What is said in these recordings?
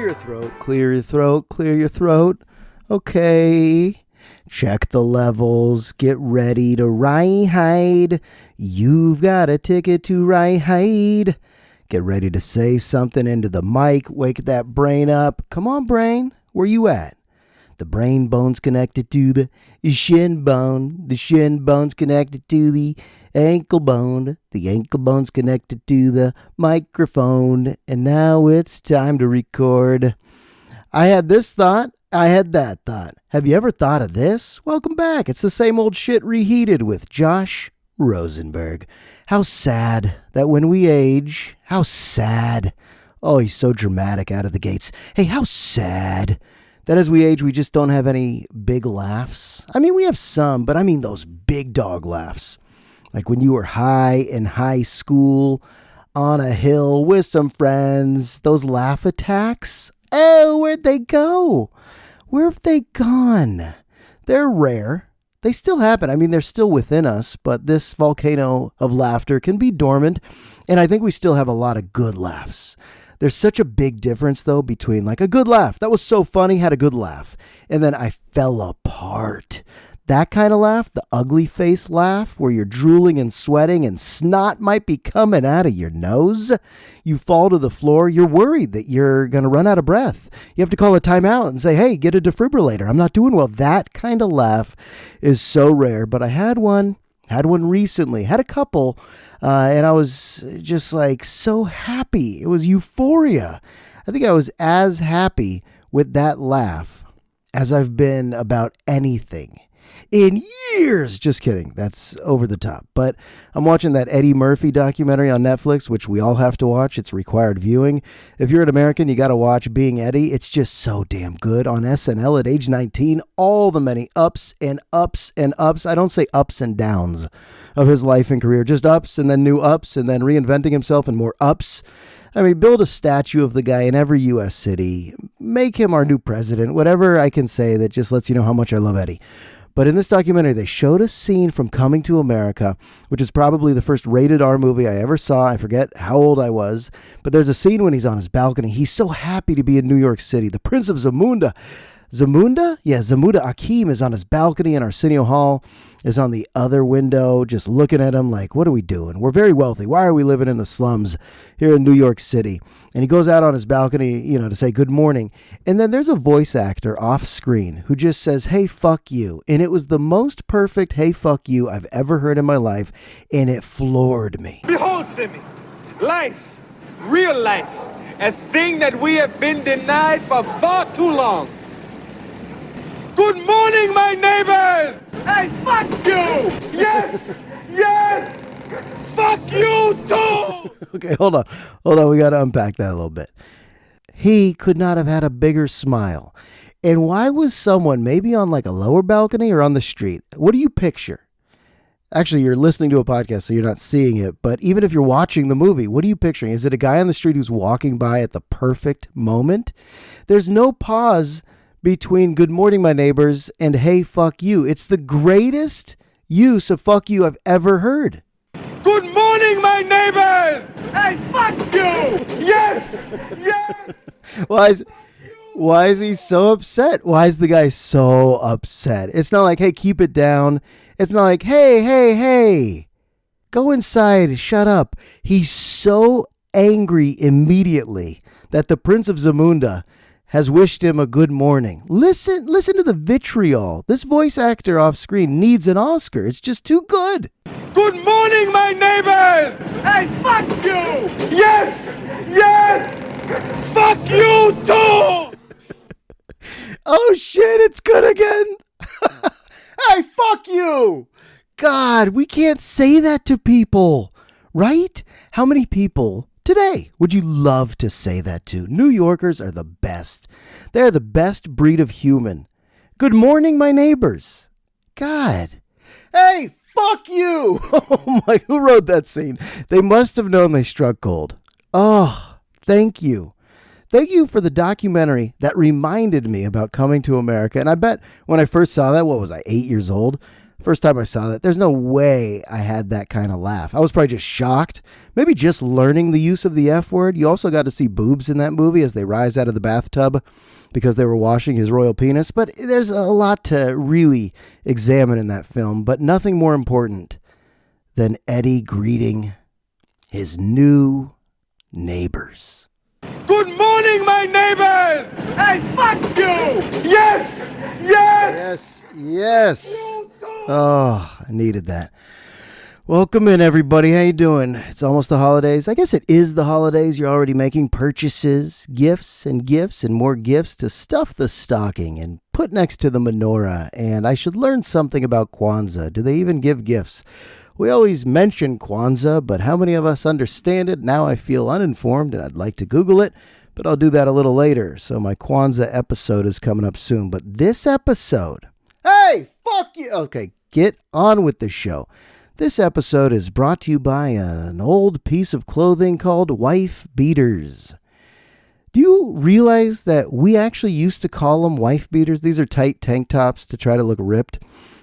your throat, clear your throat, clear your throat. Okay. Check the levels. Get ready to ride. You've got a ticket to ride. Get ready to say something into the mic. Wake that brain up. Come on, brain. Where you at? The brain bone's connected to the shin bone. The shin bone's connected to the ankle bone. The ankle bone's connected to the microphone. And now it's time to record. I had this thought. I had that thought. Have you ever thought of this? Welcome back. It's the same old shit reheated with Josh Rosenberg. How sad that when we age, how sad. Oh, he's so dramatic out of the gates. Hey, how sad that as we age, we just don't have any big laughs. I mean, we have some, but I mean those big dog laughs. Like when you were high in high school, on a hill with some friends, those laugh attacks. Oh, where'd they go? Where have they gone? They're rare. They still happen. I mean, they're still within us, but this volcano of laughter can be dormant, and I think we still have a lot of good laughs. There's such a big difference, though, between like a good laugh. That was so funny, had a good laugh. And then I fell apart. That kind of laugh, the ugly face laugh, where you're drooling and sweating and snot might be coming out of your nose. You fall to the floor. You're worried that you're going to run out of breath. You have to call a timeout and say, hey, get a defibrillator. I'm not doing well. That kind of laugh is so rare. But I had one recently, had a couple, and I was just like so happy. It was euphoria. I think I was as happy with that laugh as I've been about anything in years. Just kidding. That's over the top. But I'm watching that Eddie Murphy documentary on Netflix, which we all have to watch. It's required viewing. If you're an American, you got to watch Being Eddie. It's just so damn good. On SNL at age 19, all the many ups and ups and ups. I don't say ups and downs of his life and career, just ups and then new ups and then reinventing himself and more ups. I mean, build a statue of the guy in every U.S. city. Make him our new president. Whatever I can say that just lets you know how much I love Eddie. But in this documentary, they showed a scene from Coming to America, which is probably the first rated R movie I ever saw. I forget how old I was. But there's a scene when he's on his balcony. He's so happy to be in New York City. The Prince of Zamunda. Zamunda? Yeah, Zamunda Akeem is on his balcony, and Arsenio Hall is on the other window just looking at him like, what are we doing? We're very wealthy. Why are we living in the slums here in New York City? And he goes out on his balcony, to say good morning. And then there's a voice actor off screen who just says, hey, fuck you. And it was the most perfect hey, fuck you I've ever heard in my life. And it floored me. Behold, Simi, life, real life, a thing that we have been denied for far too long. Good morning, my neighbors! Hey, fuck you! Yes! Yes! Fuck you too! Okay, hold on. We got to unpack that a little bit. He could not have had a bigger smile. And why was someone maybe on like a lower balcony or on the street? What do you picture? Actually, you're listening to a podcast, so you're not seeing it. But even if you're watching the movie, what are you picturing? Is it a guy on the street who's walking by at the perfect moment? There's no pause between good morning, my neighbors, and hey, fuck you. It's the greatest use of fuck you I've ever heard. Good morning, my neighbors! Hey, fuck you! Yes! Yes! Why is he so upset? Why is the guy so upset? It's not like, hey, keep it down. It's not like, hey, go inside, shut up. He's so angry immediately that the Prince of Zamunda has wished him a good morning. Listen to the vitriol. This voice actor off screen needs an Oscar. It's just too good. Good morning, my neighbors! Hey, fuck you! Yes! Yes! Fuck you too! Oh shit, it's good again. Hey, fuck you! God, we can't say that to people, right? How many people today would you love to say that to? New Yorkers are the best. They're the best breed of human. Good morning, my neighbors. God. Hey, fuck you. Oh my, who wrote that scene? They must have known they struck gold. Oh, thank you. Thank you for the documentary that reminded me about Coming to America. And I bet when I first saw that, what was I, 8 years old? First time I saw that, there's no way I had that kind of laugh. I was probably just shocked. Maybe just learning the use of the F word. You also got to see boobs in that movie as they rise out of the bathtub because they were washing his royal penis. But there's a lot to really examine in that film. But nothing more important than Eddie greeting his new neighbors. Good morning, my neighbors! Hey, fuck you! Yes! Yes! Yes. Oh, I needed that. Welcome in, everybody. How you doing? It's almost the holidays. I guess it is the holidays. You're already making purchases, gifts and more gifts to stuff the stocking and put next to the menorah. And I should learn something about Kwanzaa. Do they even give gifts? We always mention Kwanzaa, but how many of us understand it? Now I feel uninformed and I'd like to Google it, but I'll do that a little later. So my Kwanzaa episode is coming up soon. But this episode, hey, fuck you. Okay, get on with the show. This episode is brought to you by an old piece of clothing called wife beaters. Do you realize that we actually used to call them wife beaters? These are tight tank tops to try to look ripped.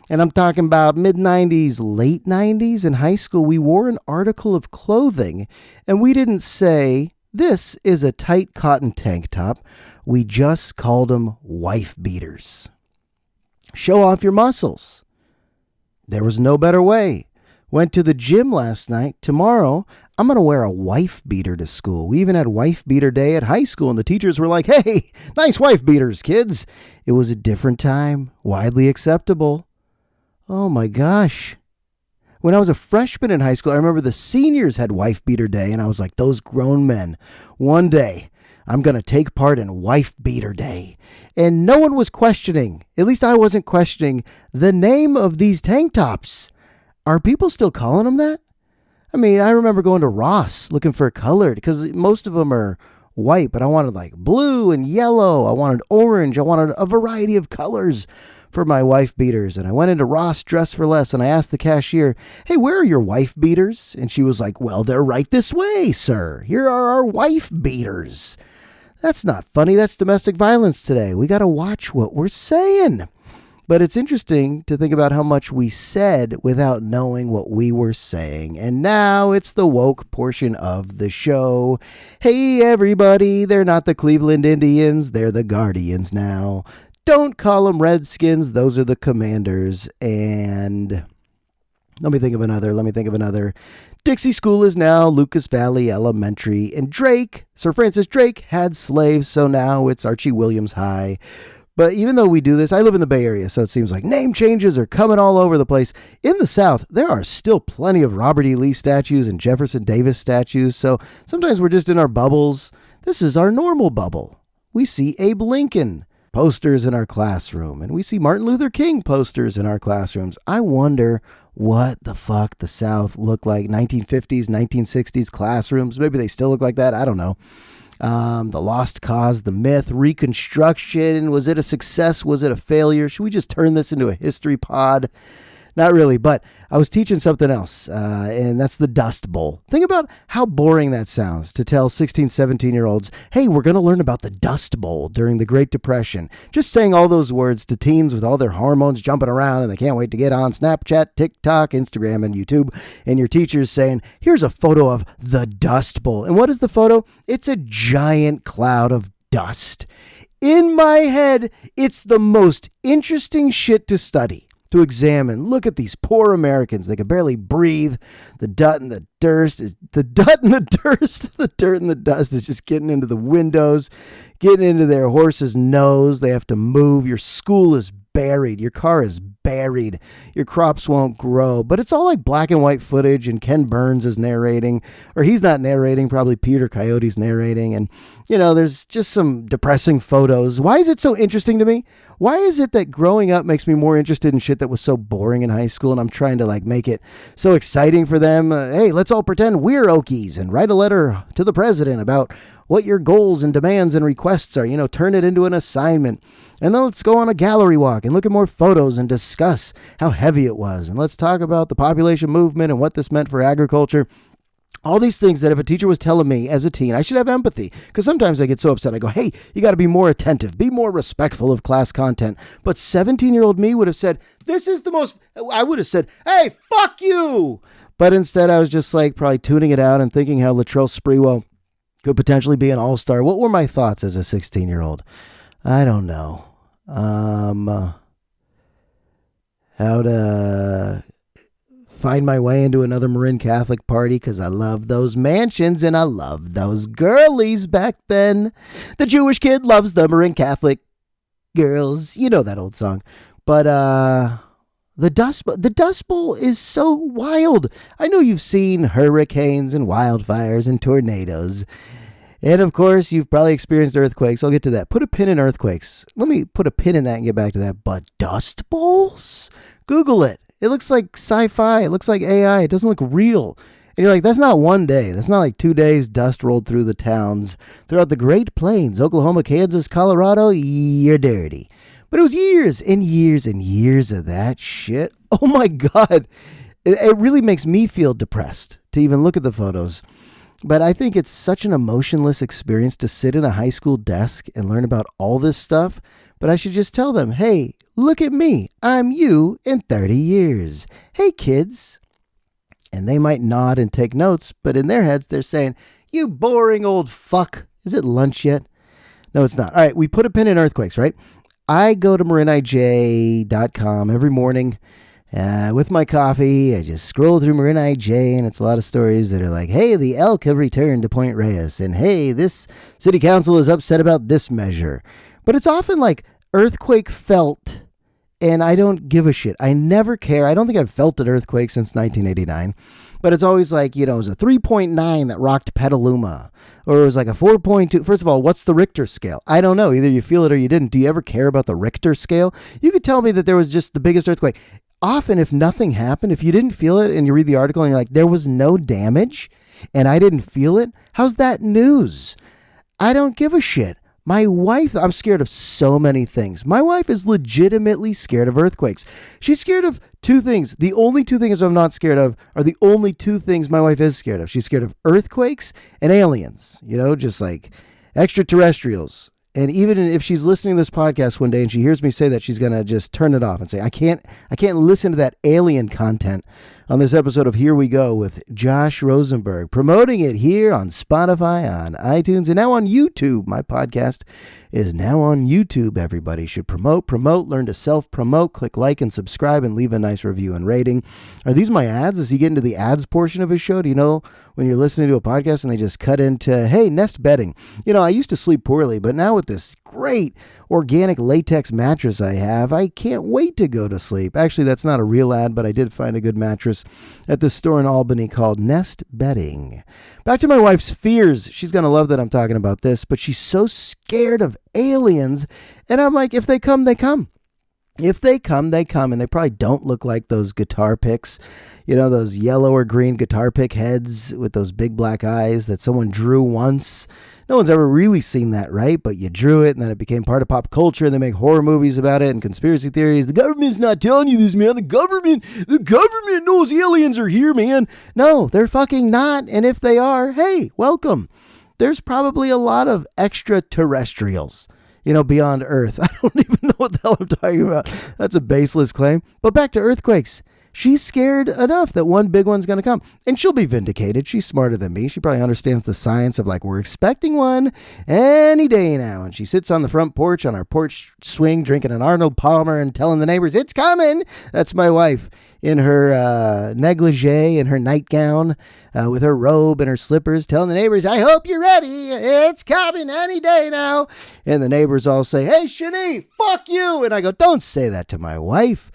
And I'm talking about mid-90s, late 90s. In high school, we wore an article of clothing, and we didn't say, this is a tight cotton tank top. We just called them wife beaters. Show off your muscles. There was no better way. Went to the gym last night. Tomorrow, I'm going to wear a wife beater to school. We even had wife beater day at high school, and the teachers were like, hey, nice wife beaters, kids. It was a different time, widely acceptable. Oh my gosh. When I was a freshman in high school, I remember the seniors had wife beater day, and I was like, those grown men, one day I'm going to take part in wife beater day. And no one was questioning, at least I wasn't questioning, the name of these tank tops. Are people still calling them that? I mean, I remember going to Ross looking for colored because most of them are white, but I wanted like blue and yellow. I wanted orange. I wanted a variety of colors for my wife beaters. And I went into Ross Dress for Less and I asked the cashier, hey, where are your wife beaters? And she was like, well, they're right this way, sir. Here are our wife beaters. That's not funny. That's domestic violence today. We got to watch what we're saying. But it's interesting to think about how much we said without knowing what we were saying. And now it's the woke portion of the show. Hey, everybody, they're not the Cleveland Indians. They're the Guardians now. Don't call them Redskins. Those are the Commanders. And let me think of another. Dixie School is now Lucas Valley Elementary. And Drake, Sir Francis Drake, had slaves, so now it's Archie Williams High. But even though we do this, I live in the Bay Area, so it seems like name changes are coming all over the place. In the South, there are still plenty of Robert E. Lee statues and Jefferson Davis statues, so sometimes we're just in our bubbles. This is our normal bubble. We see Abe Lincoln posters in our classroom, and we see Martin Luther King posters in our classrooms. I wonder what the fuck the South looked like. 1950s, 1960s classrooms. Maybe they still look like that. I don't know. The Lost Cause, the myth, Reconstruction. Was it a success? Was it a failure? Should we just turn this into a history pod? Not really, but I was teaching something else, and that's the Dust Bowl. Think about how boring that sounds to tell 16, 17-year-olds, hey, we're going to learn about the Dust Bowl during the Great Depression. Just saying all those words to teens with all their hormones jumping around, and they can't wait to get on Snapchat, TikTok, Instagram, and YouTube, and your teacher's saying, here's a photo of the Dust Bowl. And what is the photo? It's a giant cloud of dust. In my head, it's the most interesting shit to study. To examine. Look at these poor Americans. They can barely breathe. The dirt and the dirt and the dust is just getting into the windows, getting into their horse's nose. They have to move. Your school is buried. Your car is buried. Your crops won't grow. But it's all like black and white footage, and Ken Burns is narrating, or he's not narrating, probably Peter Coyote's narrating. And, you know, there's just some depressing photos. Why is it so interesting to me? Why is it that growing up makes me more interested in shit that was so boring in high school, and I'm trying to like make it so exciting for them? Hey, let's all pretend we're Okies and write a letter to the president about what your goals and demands and requests are. You know, turn it into an assignment. And then let's go on a gallery walk and look at more photos and discuss how heavy it was. And let's talk about the population movement and what this meant for agriculture. All these things that if a teacher was telling me as a teen, I should have empathy. Because sometimes I get so upset. I go, hey, you got to be more attentive. Be more respectful of class content. But 17-year-old me would have said, I would have said, hey, fuck you. But instead, I was just like probably tuning it out and thinking how Latrell Sprewell could potentially be an all-star. What were my thoughts as a 16-year-old? I don't know. How to find my way into another Marin Catholic party because I love those mansions and I love those girlies back then. The Jewish kid loves the Marin Catholic girls. You know that old song. But the Dust Bowl is so wild. I know you've seen hurricanes and wildfires and tornadoes. And of course, you've probably experienced earthquakes. I'll get to that. Put a pin in earthquakes. Let me put a pin in that and get back to that. But Dust Bowls? Google it. It looks like sci-fi. It looks like AI. It doesn't look real. And you're like, that's not one day. That's not like 2 days dust rolled through the towns. Throughout the Great Plains, Oklahoma, Kansas, Colorado, you're dirty. But it was years and years and years of that shit. Oh my God. It really makes me feel depressed to even look at the photos. But I think it's such an emotionless experience to sit in a high school desk and learn about all this stuff. But I should just tell them, hey, look at me. I'm you in 30 years. Hey, kids. And they might nod and take notes, but in their heads, they're saying, you boring old fuck. Is it lunch yet? No, it's not. All right, we put a pin in earthquakes, right? I go to marinij.com every morning with my coffee. I just scroll through Marin IJ, and it's a lot of stories that are like, hey, the elk have returned to Point Reyes, and hey, this city council is upset about this measure. But it's often like earthquake felt, and I don't give a shit. I never care. I don't think I've felt an earthquake since 1989. But it's always like, it was a 3.9 that rocked Petaluma. Or it was like a 4.2. First of all, what's the Richter scale? I don't know. Either you feel it or you didn't. Do you ever care about the Richter scale? You could tell me that there was just the biggest earthquake. Often, if nothing happened, if you didn't feel it and you read the article and you're like, there was no damage and I didn't feel it, how's that news? I don't give a shit. My wife, I'm scared of so many things. My wife is legitimately scared of earthquakes. She's scared of two things. The only two things I'm not scared of are the only two things my wife is scared of. She's scared of earthquakes and aliens, just like extraterrestrials. And even if she's listening to this podcast one day and she hears me say that, she's going to just turn it off and say, I can't listen to that alien content on this episode of Here We Go with Josh Rosenberg, promoting it here on Spotify, on iTunes, and now on YouTube. My podcast is now on YouTube. Everybody should promote, learn to self-promote, click like and subscribe, and leave a nice review and rating. Are these my ads? Does he get into the ads portion of his show? Do you know when you're listening to a podcast and they just cut into, hey, nest bedding? I used to sleep poorly, but now with this great organic latex mattress I have, I can't wait to go to sleep. Actually, that's not a real ad, but I did find a good mattress at this store in Albany called Nest Bedding. Back to my wife's fears. She's going to love that I'm talking about this, but she's so scared of aliens. And I'm like, if they come, they come. If they come, they come. And they probably don't look like those guitar picks, those yellow or green guitar pick heads with those big black eyes that someone drew once. No one's ever really seen that, right? But you drew it, and then it became part of pop culture, and they make horror movies about it and conspiracy theories. The government's not telling you this, man. The government knows aliens are here, man. No, they're fucking not. And if they are, hey, welcome. There's probably a lot of extraterrestrials, beyond Earth. I don't even know what the hell I'm talking about. That's a baseless claim. But back to earthquakes. She's scared enough that one big one's going to come. And she'll be vindicated. She's smarter than me. She probably understands the science of we're expecting one any day now. And she sits on the front porch on our porch swing drinking an Arnold Palmer and telling the neighbors, it's coming. That's my wife in her negligee and her nightgown with her robe and her slippers, telling the neighbors, I hope you're ready. It's coming any day now. And the neighbors all say, hey, Shani, fuck you. And I go, don't say that to my wife.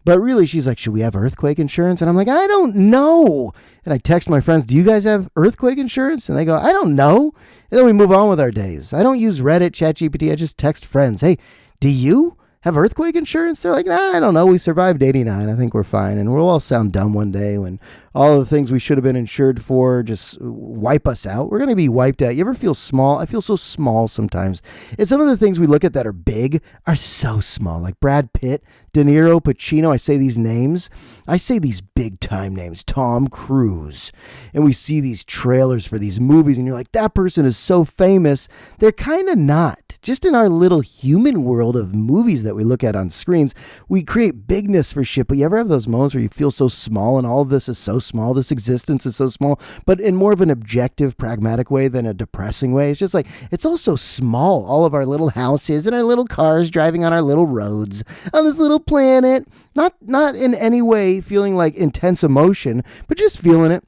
But really, she's like, should we have earthquake insurance? And I'm like, I don't know. And I text my friends, do you guys have earthquake insurance? And they go, I don't know. And then we move on with our days. I don't use Reddit, ChatGPT. I just text friends. Hey, do you? have earthquake insurance? They're like, nah, I don't know. We survived 89. I think we're fine. And we'll all sound dumb one day when all of the things we should have been insured for just wipe us out. We're going to be wiped out. You ever feel small? I feel so small sometimes. And some of the things we look at that are big are so small. Like Brad Pitt, De Niro, Pacino. I say these names. I say these big time names. Tom Cruise. And we see these trailers for these movies and you're like, that person is so famous. They're kind of not. Just in our little human world of movies that we look at on screens, we create bigness for shit. But you ever have those moments where you feel so small and all of this is so small, this existence is so small, but in more of an objective, pragmatic way than a depressing way? It's just like, it's all so small. All of our little houses and our little cars driving on our little roads on this little planet. Not in any way feeling like intense emotion, but just feeling it.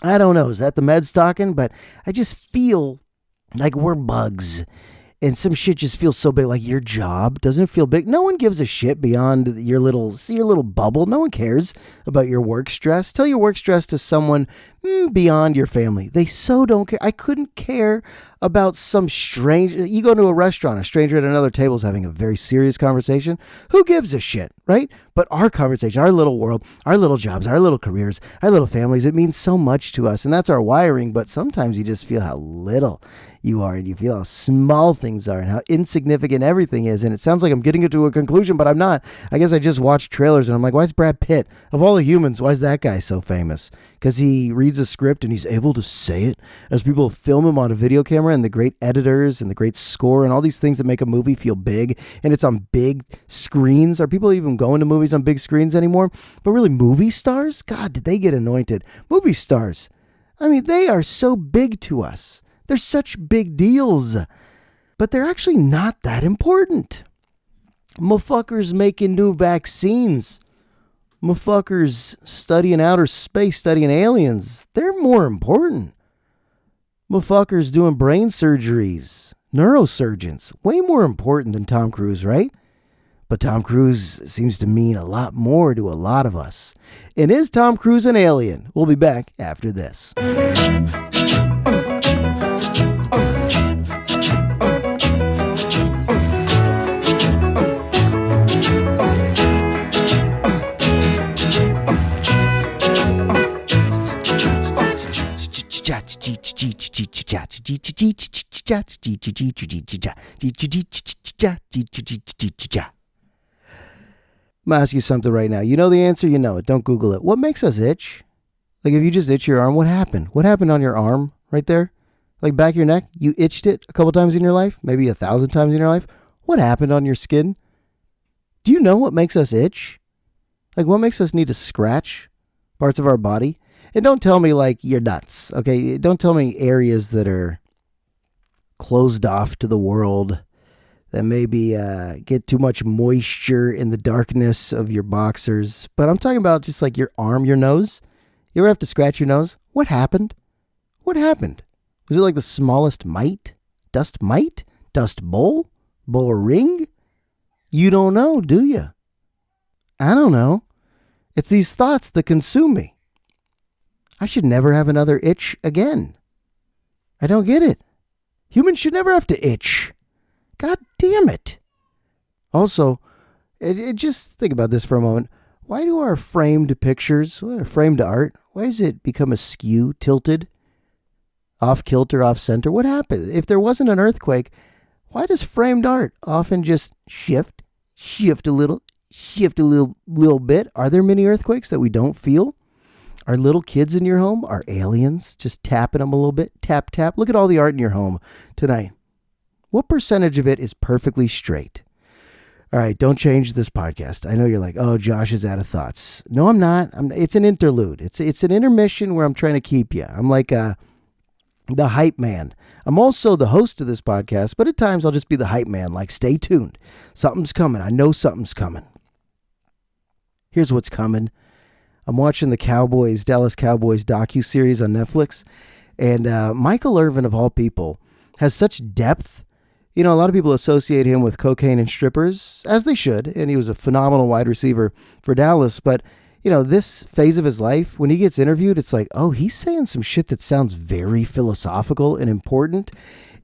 I don't know. Is that the meds talking? But I just feel like we're bugs. And some shit just feels so big, like your job doesn't feel big. No one gives a shit beyond your little bubble. No one cares about your work stress. Tell your work stress to someone beyond your family. They so don't care. I couldn't care about some stranger. You go to a restaurant, a stranger at another table is having a very serious conversation. Who gives a shit, right? But our conversation, our little world, our little jobs, our little careers, our little families, it means so much to us. And that's our wiring. But sometimes you just feel how little you are, and you feel how small things are and how insignificant everything is. And it sounds like I'm getting to a conclusion, but I'm not. I guess I just watched trailers and I'm like, why is Brad Pitt, of all the humans, why is that guy so famous? Because he reads a script and he's able to say it as people film him on a video camera, and the great editors and the great score and all these things that make a movie feel big, and it's on big screens. Are people even going to movies on big screens anymore? But really, movie stars? God, did they get anointed? Movie stars. I mean, they are so big to us. They're such big deals, but they're actually not that important. Motherfuckers making new vaccines. Motherfuckers studying outer space, studying aliens. They're more important. Motherfuckers doing brain surgeries. Neurosurgeons. Way more important than Tom Cruise, right? But Tom Cruise seems to mean a lot more to a lot of us. And is Tom Cruise an alien? We'll be back after this. I'm going to ask you something right now. You know the answer, you know it. Don't Google it. What makes us itch? Like if you just itch your arm, what happened? What happened on your arm right there? Like back of your neck? You itched it a couple times in your life? Maybe 1,000 times in your life? What happened on your skin? Do you know what makes us itch? Like what makes us need to scratch parts of our body? And don't tell me like you're nuts, okay? Don't tell me areas that are closed off to the world, that maybe get too much moisture in the darkness of your boxers. But I'm talking about just like your arm, your nose. You ever have to scratch your nose? What happened? What happened? Was it like the smallest mite? Dust mite? Dust bowl? Bowl ring? You don't know, do you? I don't know. It's these thoughts that consume me. I should never have another itch again. I don't get it. Humans should never have to itch. God damn it. Also, just think about this for a moment. Why do our framed pictures, framed art, why does it become askew, tilted, off kilter, off center? What happened? If there wasn't an earthquake, why does framed art often just shift a little bit? Are there many earthquakes that we don't feel? Are little kids in your home? Are aliens just tapping them a little bit? Tap, tap. Look at all the art in your home tonight. What percentage of it is perfectly straight? All right, don't change this podcast. I know you're like, oh, Josh is out of thoughts. No, I'm not. It's an interlude. It's an intermission where I'm trying to keep you. I'm like the hype man. I'm also the host of this podcast, but at times I'll just be the hype man. Like, stay tuned. Something's coming. I know something's coming. Here's what's coming. I'm watching the Dallas Cowboys docuseries on Netflix, and Michael Irvin, of all people, has such depth. You know, a lot of people associate him with cocaine and strippers, as they should, and he was a phenomenal wide receiver for Dallas. But, you know, this phase of his life, when he gets interviewed, it's like, oh, he's saying some shit that sounds very philosophical and important.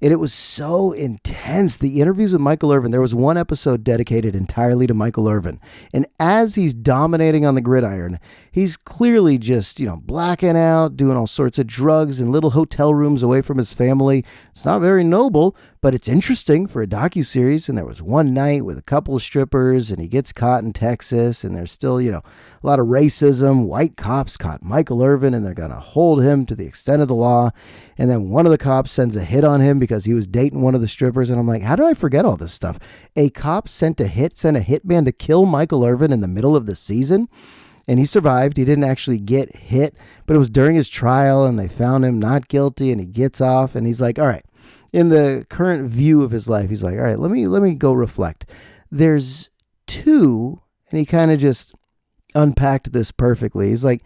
And it was so intense. The interviews with Michael Irvin, there was one episode dedicated entirely to Michael Irvin. And as he's dominating on the gridiron, he's clearly just, blacking out, doing all sorts of drugs in little hotel rooms away from his family. It's not very noble, but it's interesting for a docuseries. And there was one night with a couple of strippers, and he gets caught in Texas, and there's still, a lot of racism. White cops caught Michael Irvin, and they're going to hold him to the extent of the law. And then one of the cops sends a hit on him because he was dating one of the strippers. And I'm like, how did I forget all this stuff? A cop sent a hitman to kill Michael Irvin in the middle of the season. And he survived. He didn't actually get hit, but it was during his trial, and they found him not guilty, and he gets off, and he's like, all right, in the current view of his life, he's like, all right, let me go reflect. There's two, and he kind of just unpacked this perfectly. He's like,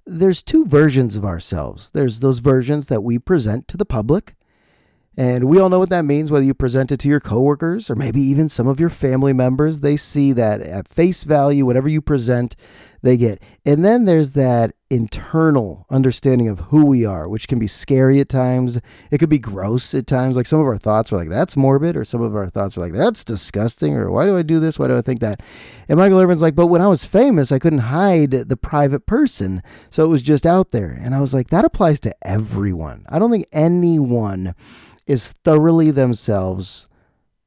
there's two versions of ourselves. There's those versions that we present to the public. And we all know what that means, whether you present it to your coworkers or maybe even some of your family members. They see that at face value, whatever you present, they get. And then there's that internal understanding of who we are, which can be scary at times. It could be gross at times. Like some of our thoughts were like, that's morbid, or some of our thoughts were like, that's disgusting, or why do I do this? Why do I think that? And Michael Irvin's like, but when I was famous, I couldn't hide the private person. So it was just out there. And I was like, that applies to everyone. I don't think anyone is thoroughly themselves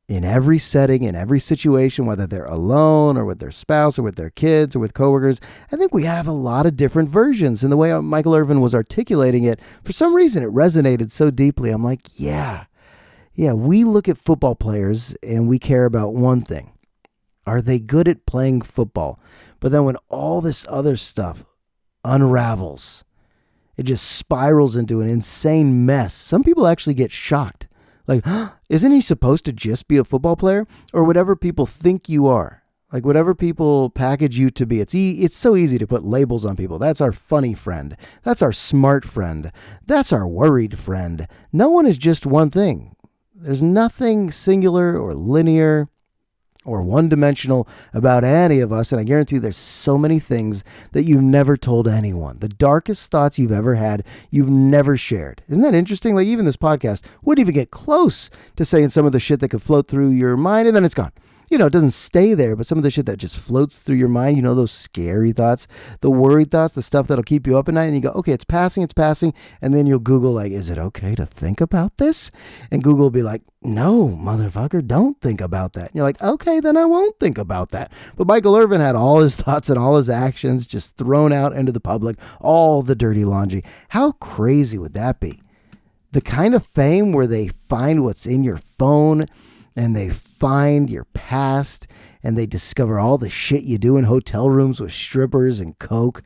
in every setting, in every situation, whether they're alone or with their spouse or with their kids or with coworkers. I think we have a lot of different versions. And the way Michael Irvin was articulating it, for some reason, it resonated so deeply. I'm like, yeah, we look at football players and we care about one thing. Are they good at playing football? But then when all this other stuff unravels, it just spirals into an insane mess. Some people actually get shocked. Like, isn't he supposed to just be a football player? Or whatever people think you are. Like whatever people package you to be. It's so easy to put labels on people. That's our funny friend. That's our smart friend. That's our worried friend. No one is just one thing. There's nothing singular or linear or one-dimensional about any of us, and I guarantee there's so many things that you've never told anyone. The darkest thoughts you've ever had, you've never shared. Isn't that interesting? Like even this podcast wouldn't even get close to saying some of the shit that could float through your mind, and then it's gone. It doesn't stay there, but some of the shit that just floats through your mind, those scary thoughts, the worried thoughts, the stuff that'll keep you up at night, and you go, okay, it's passing, and then you'll Google, like, is it okay to think about this? And Google will be like, no, motherfucker, don't think about that. And you're like, okay, then I won't think about that. But Michael Irvin had all his thoughts and all his actions just thrown out into the public, all the dirty laundry. How crazy would that be? The kind of fame where they find what's in your phone, and they find your past, and they discover all the shit you do in hotel rooms with strippers and coke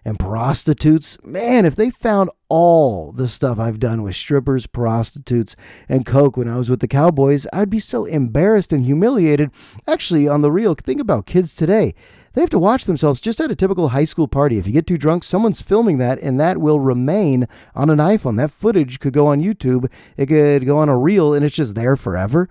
and prostitutes. Man, if they found all the stuff I've done with strippers, prostitutes, and coke when I was with the Cowboys, I'd be so embarrassed and humiliated. Actually, on the real, think about kids today. They have to watch themselves just at a typical high school party. If you get too drunk, someone's filming that, and that will remain on an iPhone. That footage could go on YouTube. It could go on a reel, and it's just there forever.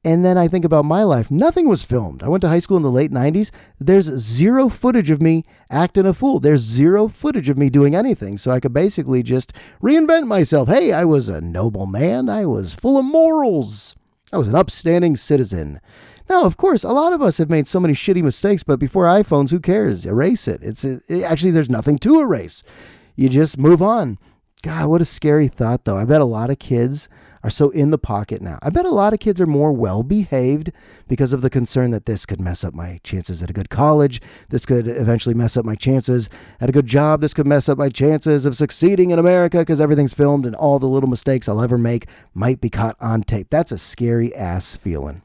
And then I think about my life. Nothing was filmed. I went to high school in the late 90s. There's zero footage of me acting a fool. There's zero footage of me doing anything. So I could basically just reinvent myself. Hey, I was a noble man. I was full of morals. I was an upstanding citizen. Now, of course, a lot of us have made so many shitty mistakes, but before iPhones, who cares? Erase it. Actually, there's nothing to erase. You just move on. God, what a scary thought, though. I bet a lot of kids are so in the pocket now. I bet a lot of kids are more well-behaved because of the concern that this could mess up my chances at a good college. This could eventually mess up my chances at a good job. This could mess up my chances of succeeding in America because everything's filmed and all the little mistakes I'll ever make might be caught on tape. That's a scary-ass feeling.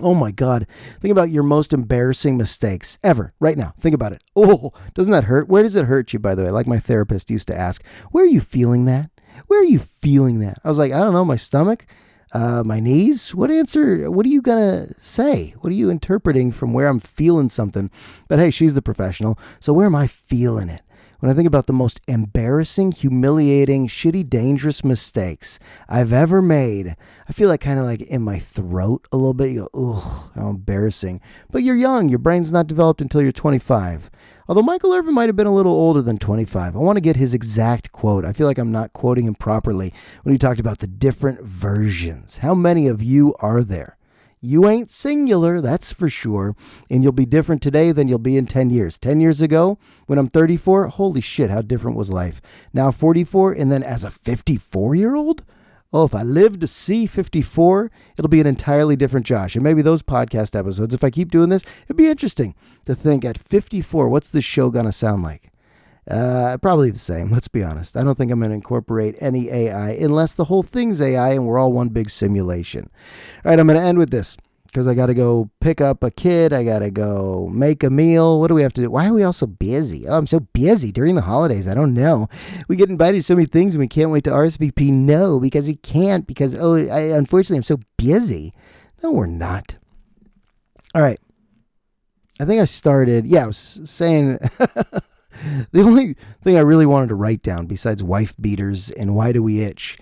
Oh my God. Think about your most embarrassing mistakes ever right now. Think about it. Oh, doesn't that hurt? Where does it hurt you, by the way? Like my therapist used to ask, where are you feeling that? Where are you feeling that? I was like, I don't know, my stomach, my knees. What are you going to say? What are you interpreting from where I'm feeling something? But hey, she's the professional. So where am I feeling it? when I think about the most embarrassing, humiliating, shitty, dangerous mistakes I've ever made, I feel like kind of like in my throat a little bit. You go, ugh, how embarrassing. But you're young. Your brain's not developed until you're 25. Although Michael Irvin might have been a little older than 25. I want to get his exact quote. I feel like I'm not quoting him properly when he talked about the different versions. How many of you are there? You ain't singular, that's for sure. And you'll be different today than you'll be in 10 years. 10 years ago, when I'm 34, holy shit, how different was life. Now 44, and then as a 54-year-old? Oh, if I live to see 54, it'll be an entirely different Josh. And maybe those podcast episodes, if I keep doing this, it'd be interesting to think at 54, what's this show going to sound like? Probably the same, let's be honest. I don't think I'm going to incorporate any AI unless the whole thing's AI and we're all one big simulation. All right, I'm going to end with this because I got to go pick up a kid. I got to go make a meal. What do we have to do? Why are we all so busy? Oh, I'm so busy during the holidays. I don't know. We get invited to so many things and we can't wait to RSVP. No, because we can't because, unfortunately, I'm so busy. No, we're not. All right. I think I started, I was saying... The only thing I really wanted to write down besides wife beaters and why do we itch,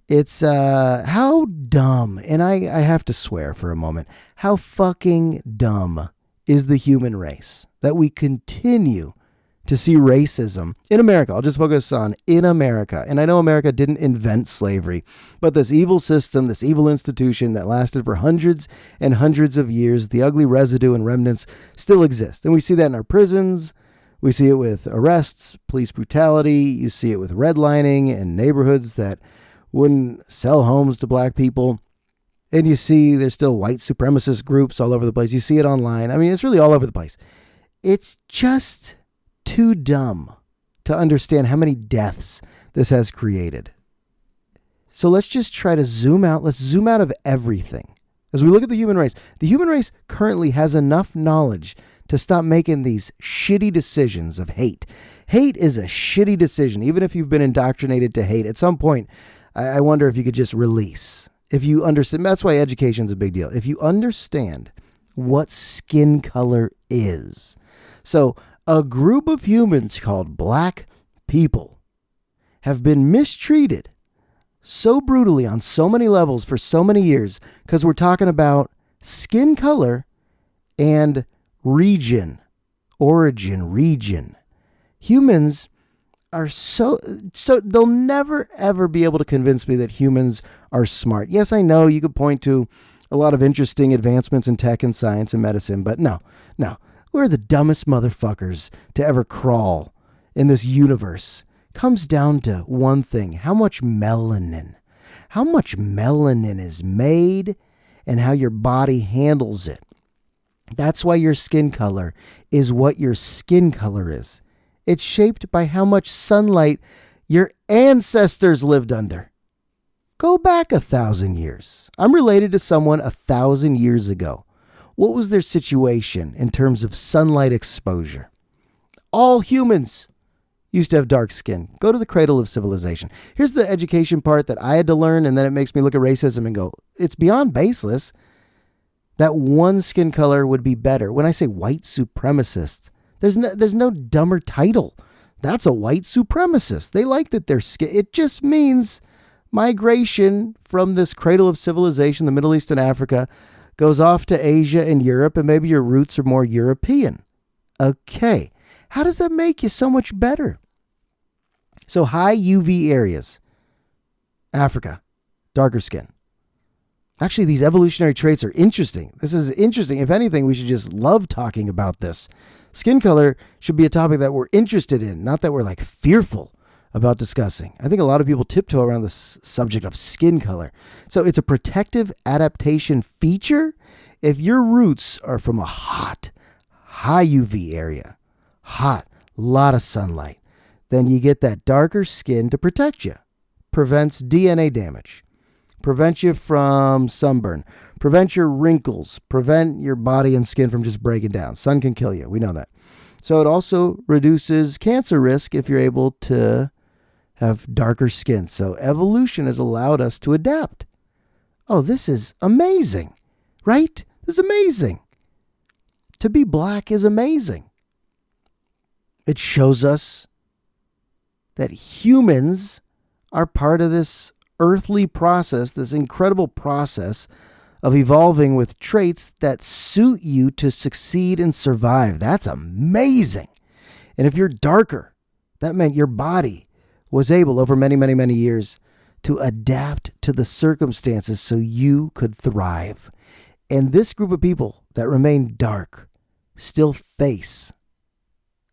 it's how dumb, and I have to swear for a moment, how fucking dumb is the human race that we continue to see racism in America. I'll just focus on in America. And I know America didn't invent slavery, but this evil system, this evil institution that lasted for hundreds and hundreds of years, the ugly residue and remnants still exist. And we see that in our prisons. We see it with arrests, police brutality. You see it with redlining and neighborhoods that wouldn't sell homes to black people. And you see there's still white supremacist groups all over the place. You see it online. I mean, it's really all over the place. It's just too dumb to understand how many deaths this has created. So let's just try to zoom out. Let's zoom out of everything. As we look at the human race currently has enough knowledge to stop making these shitty decisions of hate. Hate is a shitty decision, even if you've been indoctrinated to hate. At some point, I wonder if you could just release. If you understand, that's why education's a big deal. If you understand what skin color is. So a group of humans called black people have been mistreated so brutally on so many levels for so many years because we're talking about skin color and origin. Humans are so they'll never ever be able to convince me that humans are smart. Yes, I know you could point to a lot of interesting advancements in tech and science and medicine, but no, we're the dumbest motherfuckers to ever crawl in this universe. Comes down to one thing: how much melanin is made and how your body handles it. That's why your skin color is what your skin color is. It's shaped by how much sunlight your ancestors lived under. Go back 1,000 years. I'm related to someone 1,000 years ago. What was their situation in terms of sunlight exposure? All humans used to have dark skin. Go to the cradle of civilization. Here's the education part that I had to learn, and then it makes me look at racism and go, it's beyond baseless. That one skin color would be better. When I say white supremacist, there's no dumber title. That's a white supremacist. They like that their skin. It just means migration from this cradle of civilization, the Middle East and Africa, goes off to Asia and Europe, and maybe your roots are more European. Okay. How does that make you so much better? So high UV areas, Africa, darker skin. Actually, these evolutionary traits are interesting. This is interesting. If anything, we should just love talking about this. Skin color should be a topic that we're interested in, not that we're like fearful about discussing. I think a lot of people tiptoe around this subject of skin color. So it's a protective adaptation feature. If your roots are from a hot, high UV area, lot of sunlight, then you get that darker skin to protect you. Prevents DNA damage. Prevent you from sunburn, prevent your wrinkles, prevent your body and skin from just breaking down. Sun can kill you. We know that. So it also reduces cancer risk if you're able to have darker skin. So evolution has allowed us to adapt. Oh, this is amazing, right? This is amazing. To be black is amazing. It shows us that humans are part of this earthly process, this incredible process of evolving with traits that suit you to succeed and survive. That's amazing. And if you're darker, that meant your body was able over many, many, many years to adapt to the circumstances so you could thrive. And this group of people that remain dark still face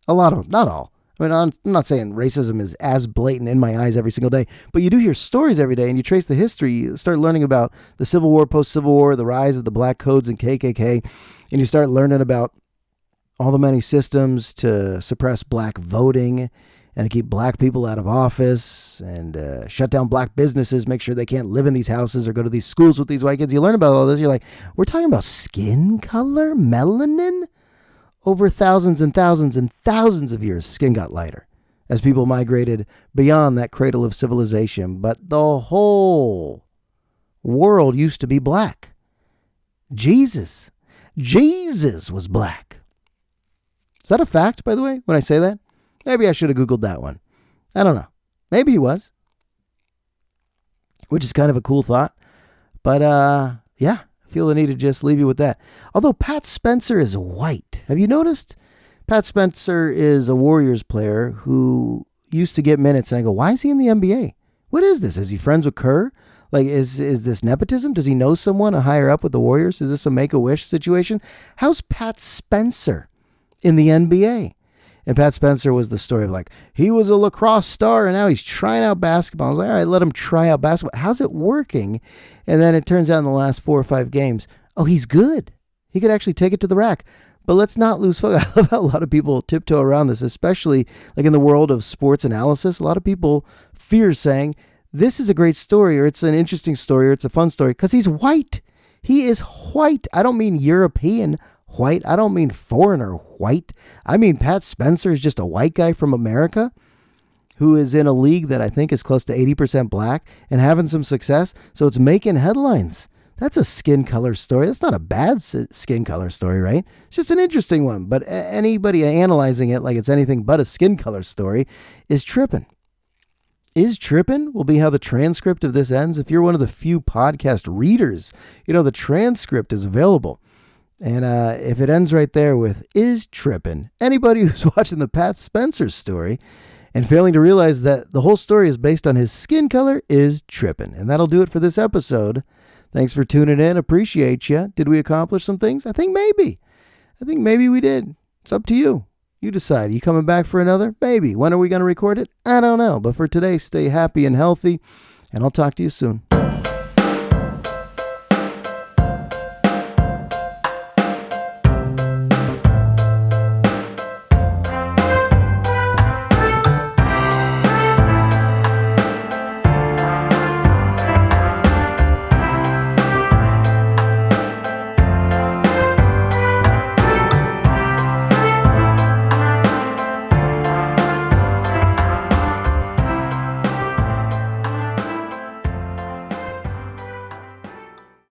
a lot of them, not all. I mean, I'm not saying racism is as blatant in my eyes every single day, but you do hear stories every day and you trace the history. You start learning about the Civil War, post-Civil War, the rise of the black codes and KKK, and you start learning about all the many systems to suppress black voting and to keep black people out of office and shut down black businesses, make sure they can't live in these houses or go to these schools with these white kids. You learn about all this. You're like, we're talking about skin color, melanin? Over thousands and thousands and thousands of years, skin got lighter as people migrated beyond that cradle of civilization. But the whole world used to be black. Jesus was black. Is that a fact, by the way, when I say that? Maybe I should have Googled that one. I don't know. Maybe he was. Which is kind of a cool thought. But, yeah. Feel the need to just leave you with that. Although Pat Spencer is white. Have you noticed? Pat Spencer is a Warriors player who used to get minutes. And I go, why is he in the NBA? What is this? Is he friends with Kerr? Like, is this nepotism? Does he know someone higher up with the Warriors? Is this a Make-A-Wish situation? How's Pat Spencer in the NBA? And Pat Spencer was the story of like, he was a lacrosse star and now he's trying out basketball. I was like, all right, let him try out basketball. How's it working? And then it turns out in the last 4 or 5 games, oh, he's good. He could actually take it to the rack. But let's not lose focus. I love how a lot of people tiptoe around this, especially like in the world of sports analysis. A lot of people fear saying, this is a great story, or it's an interesting story, or it's a fun story, because he's white. He is white. I don't mean European white. I don't mean foreigner white. I mean Pat Spencer is just a white guy from America who is in a league that I think is close to 80% black and having some success. So it's making headlines. That's a skin color story. That's not a bad skin color story, right? It's just an interesting one. But anybody analyzing it like it's anything but a skin color story is tripping. Is tripping will be how the transcript of this ends. If you're one of the few podcast readers, you know, the transcript is available. And if it ends right there with is tripping, anybody who's watching the Pat Spencer story and failing to realize that the whole story is based on his skin color is tripping. And that'll do it for this episode. Thanks for tuning in. Appreciate you. Did we accomplish some things? I think maybe we did. It's up to you. You decide. Are you coming back for another? Maybe. When are we going to record it? I don't know. But for today, stay happy and healthy. And I'll talk to you soon.